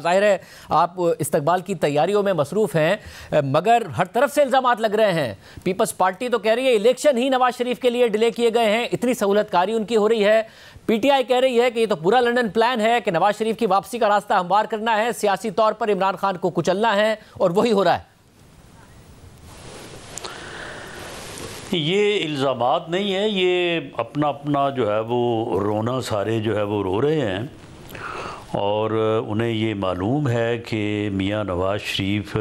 ज़ाहिर है आप इस्तकबाल की तैयारियों में मसरूफ़ हैं, मगर हर तरफ से इल्ज़ामात लग रहे हैं। पीपल्स पार्टी तो कह रही है इलेक्शन ही नवाज शरीफ के लिए डिले किए गए हैं, इतनी सहूलतकारी उनकी हो रही है। पीटीआई कह रही है कि ये तो पूरा लंदन प्लान है कि नवाज शरीफ की वापसी का रास्ता हमवार करना है, सियासी तौर पर इमरान खान को कुचलना है, और वही हो रहा है। ये इल्ज़ामात नहीं है, ये अपना अपना जो है वो रोना सारे जो है वो रो रहे हैं, और उन्हें ये मालूम है कि मियाँ नवाज शरीफ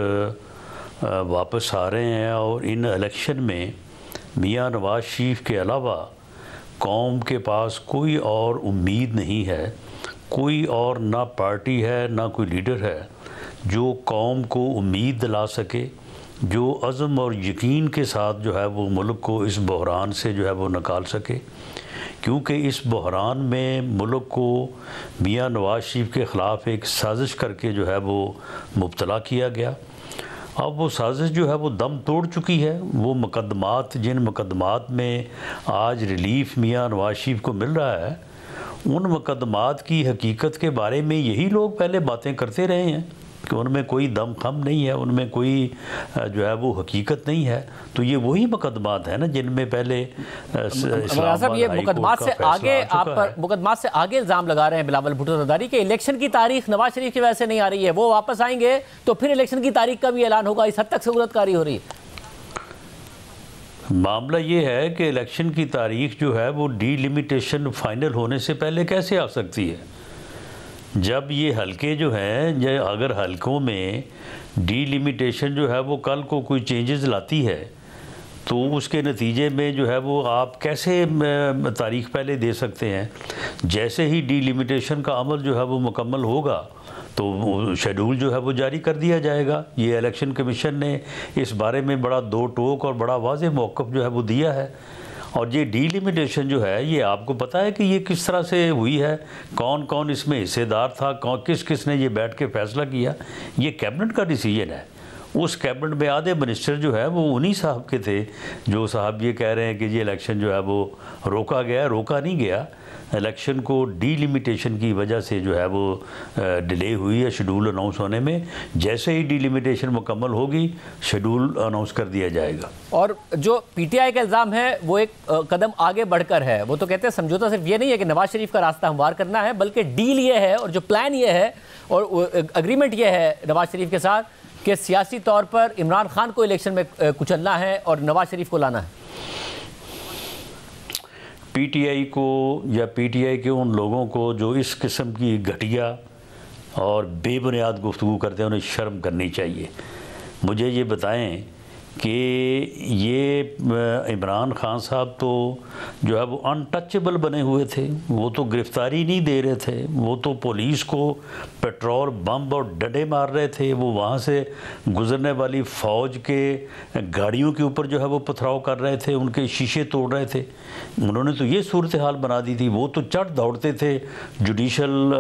वापस आ रहे हैं, और इन इलेक्शन में मियाँ नवाज शरीफ के अलावा कौम के पास कोई और उम्मीद नहीं है, कोई और ना पार्टी है ना कोई लीडर है जो कौम को उम्मीद दिला सके, जो अज़म और यकीन के साथ जो है वो मुल्क को इस बहरान से जो है वो निकाल सके। क्योंकि इस बहरान में मुल्क को मियाँ नवाज शरीफ के ख़िलाफ़ एक साजिश करके जो है वो मुब्तला किया गया। अब वो साजिश जो है वो दम तोड़ चुकी है। वो मुकदमात, जिन मुकदमात में आज रिलीफ मियाँ नवाज शरीफ को मिल रहा है, उन मुकदमात की हकीकत के बारे में यही लोग पहले बातें करते रहे हैं कि उनमें कोई दम खम नहीं है, उनमें कोई जो है वो हकीकत नहीं है। तो ये वही मुकदमात है ना जिनमें पहले ये मुकदमात से आगे आप पर मुकदमात से आगे इल्ज़ाम लगा रहे हैं बिलावल भुट्टो ज़रदारी के इलेक्शन की तारीख नवाज शरीफ की वजह से नहीं आ रही है, वो वापस आएंगे तो फिर इलेक्शन की तारीख का भी ऐलान होगा। इस हद तक सहूलतकारी हो रही है। मामला ये है कि इलेक्शन की तारीख जो है वो डीलिमिटेशन फाइनल होने से पहले कैसे आ सकती है? जब ये हलके जो हैं, अगर हलकों में डीलिमिटेशन जो है वो कल को कोई चेंजेस लाती है तो उसके नतीजे में जो है वो आप कैसे तारीख पहले दे सकते हैं? जैसे ही डीलिमिटेशन का अमल जो है वो मुकम्मल होगा तो शेड्यूल जो है वो जारी कर दिया जाएगा। ये इलेक्शन कमीशन ने इस बारे में बड़ा दो टोक और बड़ा वाज़ेह मौक़िफ़ जो है वो दिया है। और ये डीलिमिटेशन जो है ये आपको पता है कि ये किस तरह से हुई है, कौन कौन इसमें हिस्सेदार था, कौन किस ने ये बैठ के फ़ैसला किया? ये कैबिनेट का डिसीजन है। उस कैबिनेट में आधे मिनिस्टर जो है वो उन्हीं साहब के थे जो साहब ये कह रहे हैं कि ये इलेक्शन जो है वो रोका गया। रोका नहीं गया, इलेक्शन को डीलिमिटेशन की वजह से जो है वो डिले हुई है शेड्यूल अनाउंस होने में। जैसे ही डीलिमिटेशन मुकम्मल होगी शेड्यूल अनाउंस कर दिया जाएगा। और जो पीटीआई का इल्ज़ाम है वो एक कदम आगे बढ़कर है। वो तो कहते हैं समझौता सिर्फ ये नहीं है कि नवाज शरीफ का रास्ता हमवार करना है, बल्कि डील ये है और जो प्लान ये है और एग्रीमेंट ये है नवाज शरीफ के साथ कि सियासी तौर पर इमरान खान को इलेक्शन में कुचलना है और नवाज शरीफ को लाना है। पीटीआई को या पीटीआई के उन लोगों को जो इस किस्म की घटिया और बेबुनियाद गुफ्तगू करते हैं उन्हें शर्म करनी चाहिए। मुझे ये बताएं कि ये इमरान खान साहब तो जो है वो अनटचेबल बने हुए थे, वो तो गिरफ्तारी नहीं दे रहे थे, वो तो पुलिस को पेट्रोल बम और डंडे मार रहे थे, वो वहाँ से गुज़रने वाली फ़ौज के गाड़ियों के ऊपर जो है वो पथराव कर रहे थे, उनके शीशे तोड़ रहे थे। उन्होंने तो ये सूरत हाल बना दी थी। वो तो चढ़ दौड़ते थे जुडिशल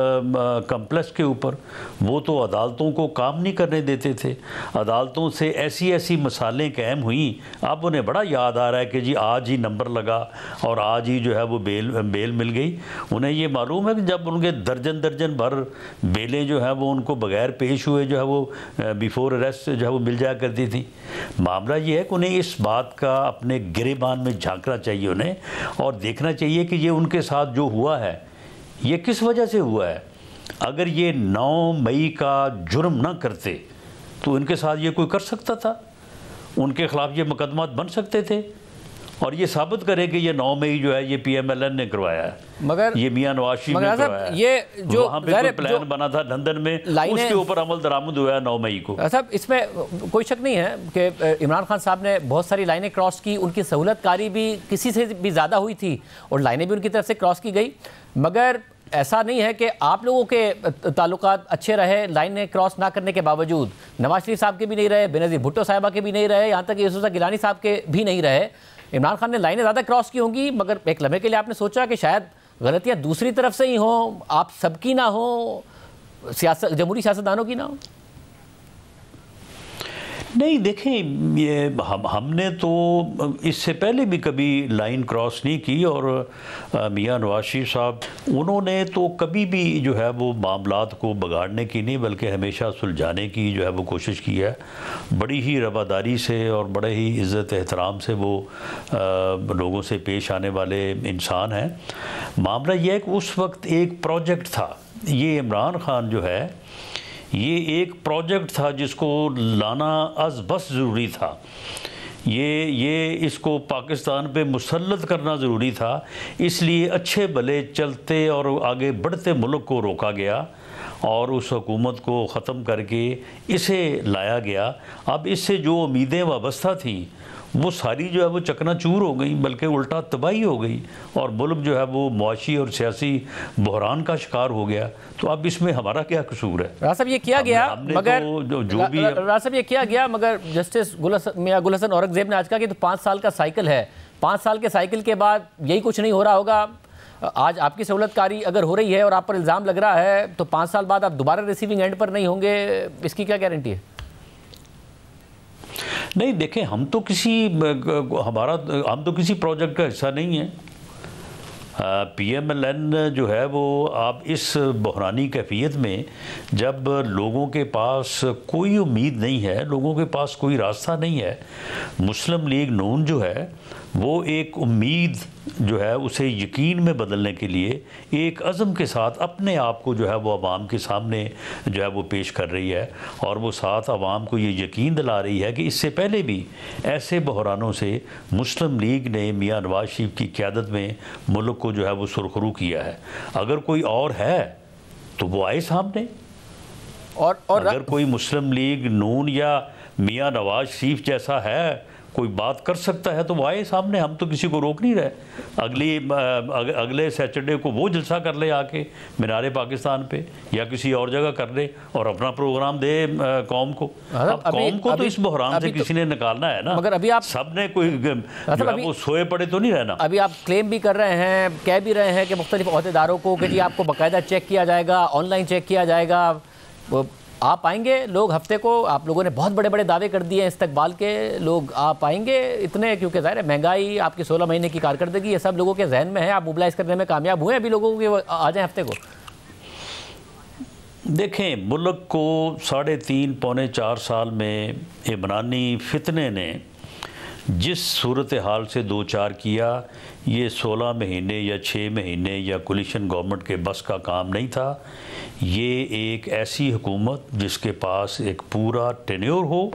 कम्प्लेक्स के ऊपर, वो तो अदालतों को काम नहीं करने देते थे। अदालतों से ऐसी ऐसी मसाले कायम हुई। अब उन्हें बड़ा याद आ रहा है कि जी आज ही नंबर लगा और आज ही जो है वो बेल मिल गई। उन्हें ये मालूम है कि जब उनके दर्जन भर बेलें जो है वो उनको बगैर पेश हुए जो है वो बिफोर अरेस्ट जो है वो मिल जाया करती थी। मामला ये है कि उन्हें इस बात का अपने गिरेबान में झांकना चाहिए उन्हें, और देखना चाहिए कि ये उनके साथ जो हुआ है ये किस वजह से हुआ है। अगर ये 9 मई का जुर्म ना करते तो इनके साथ ये कोई कर सकता था? उनके खिलाफ ये मुकदमा बन सकते थे और ये साबित करे कि ये 9 मई जो है ये पीएमएलएन ने करवाया है, मगर ये मियां नवाज शरीफ ने करवाया है। ये जो वहाँ पे कोई प्लान बना था लंदन में, उसके ऊपर अमल दरामद हुआ है 9 मई को। साहब इसमें कोई शक नहीं है कि इमरान खान साहब ने बहुत सारी लाइनें क्रॉस की, उनकी सहूलतकारी भी किसी से भी ज़्यादा हुई थी और लाइनें भी उनकी तरफ से क्रॉस की गई। मगर ऐसा नहीं है कि आप लोगों के ताल्लुकात अच्छे रहे लाइनें क्रॉस ना करने के बावजूद। नवाज शरीफ साहब के भी नहीं रहे, बेनज़ीर भुट्टो साहिबा के भी नहीं रहे, यहाँ तक यूसुफ गिलानी साहब के भी नहीं रहे। इमरान खान ने लाइनें ज़्यादा क्रॉस की होंगी, मगर एक लम्हे के लिए आपने सोचा कि शायद गलतियाँ दूसरी तरफ से ही हों, आप सबकी ना हो, जमहूरी सियासतदानों की ना हो। नहीं, देखें, ये हमने तो इससे पहले भी कभी लाइन क्रॉस नहीं की, और मियां नवाज शरीफ साहब, उन्होंने तो कभी भी जो है वो मामलात को बिगाड़ने की नहीं बल्कि हमेशा सुलझाने की जो है वो कोशिश की है। बड़ी ही रवादारी से और बड़े ही इज़्ज़त एहतराम से वो लोगों से पेश आने वाले इंसान हैं। मामला यह है कि उस वक्त एक प्रोजेक्ट था, ये इमरान खान जो है ये एक प्रोजेक्ट था जिसको लाना अज़ बस ज़रूरी था। ये इसको पाकिस्तान पे मुसल्लत करना ज़रूरी था, इसलिए अच्छे भले चलते और आगे बढ़ते मुल्क को रोका गया और उस हुकूमत को ख़त्म करके इसे लाया गया। अब इससे जो उम्मीदें वाबस्ता थी वो सारी जो है वो चकनाचूर हो गई, बल्कि उल्टा तबाही हो गई, और मुल्क जो है वो मुआशी और सियासी बहरान का शिकार हो गया। तो अब इसमें हमारा क्या कसूर है? राज साहब ये किया गया, मगर तो जो भी राज साहब ये किया गया, मगर जस्टिस मियां गुल हसन औरंगजेब ने आज कहा कि तो 5 साल का साइकिल है, 5 साल के साइकिल के बाद यही कुछ नहीं हो रहा होगा। आज आपकी सहूलतकारी अगर हो रही है और आप पर इल्ज़ाम लग रहा है तो 5 साल बाद आप दोबारा रिसीविंग एंड पर नहीं होंगे, इसकी क्या गारंटी है? नहीं, देखें, हम तो किसी प्रोजेक्ट का हिस्सा नहीं है। PMLN जो है वो आप इस बहरानी कैफियत में, जब लोगों के पास कोई उम्मीद नहीं है, लोगों के पास कोई रास्ता नहीं है, मुस्लिम लीग नून जो है वो एक उम्मीद जो है उसे यकीन में बदलने के लिए एक अज़म के साथ अपने आप को जो है वो अवाम के सामने जो है वो पेश कर रही है, और वो साथ अवाम को ये यकीन दिला रही है कि इससे पहले भी ऐसे बहरानों से मुस्लिम लीग ने मियां नवाज शरीफ की क़यादत में मुल्क को जो है वो सुरखरू किया है। अगर कोई और है तो वो आए सामने, और अगर कोई मुस्लिम लीग नून या मियां नवाज शरीफ जैसा है, कोई बात कर सकता है, तो वो आए सामने। हम तो किसी को रोक नहीं रहे। अगले सैटरडे को वो जलसा कर ले आके मीनार पाकिस्तान पे या किसी और जगह कर ले और अपना प्रोग्राम दे कौम को। अब कौम को तो इस बहरान से किसी ने निकालना है ना। मगर अभी आप सब ने कोई वो सोए पड़े तो नहीं रहना। अभी आप क्लेम भी कर रहे हैं, कह भी रहे हैं कि मुख्तलिफ ओहदेदारों को कि जी आपको बाकायदा चेक किया जाएगा, ऑनलाइन चेक किया जाएगा। आप आएंगे लोग हफ्ते को, आप लोगों ने बहुत बड़े बड़े दावे कर दिए हैं इस्तकबाल के, लोग आप आएंगे इतने, क्योंकि ज़ाहिर है महंगाई, आपकी 16 महीने की कारकर्दगी, ये सब लोगों के जहन में है। आप मोबिलाइज करने में कामयाब हुए अभी लोगों के, आ जाएं हफ्ते को? देखें, मुल्क को 3.5 पौने 4 साल में इमरानी फितने ने जिस सूरत हाल से दो चार किया, ये 16 महीने या 6 महीने या कोलिशन गवर्नमेंट के बस का काम नहीं था। ये एक ऐसी हुकूमत जिसके पास एक पूरा टेन्योर हो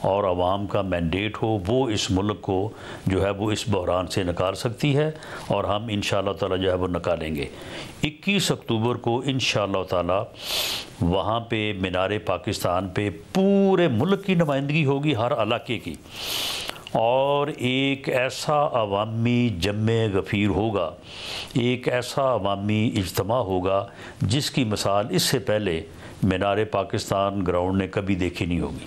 और आवाम का मैंडेट हो, वो इस मुल्क को जो है वो इस बहरान से निकाल सकती है, और हम इंशाअल्लाह ताला जो है वो निकालेंगे। 21 अक्टूबर को इंशाअल्लाह ताला वहाँ पे मीनार पाकिस्तान पे पूरे मुल्क की नुमाइंदगी होगी, हर इलाके की, और एक ऐसा अवामी जम्मे गफ़ीर होगा, एक ऐसा अवामी इज्तिमा होगा जिसकी मिसाल इससे पहले मीनार पाकिस्तान ग्राउंड ने कभी देखी नहीं होगी।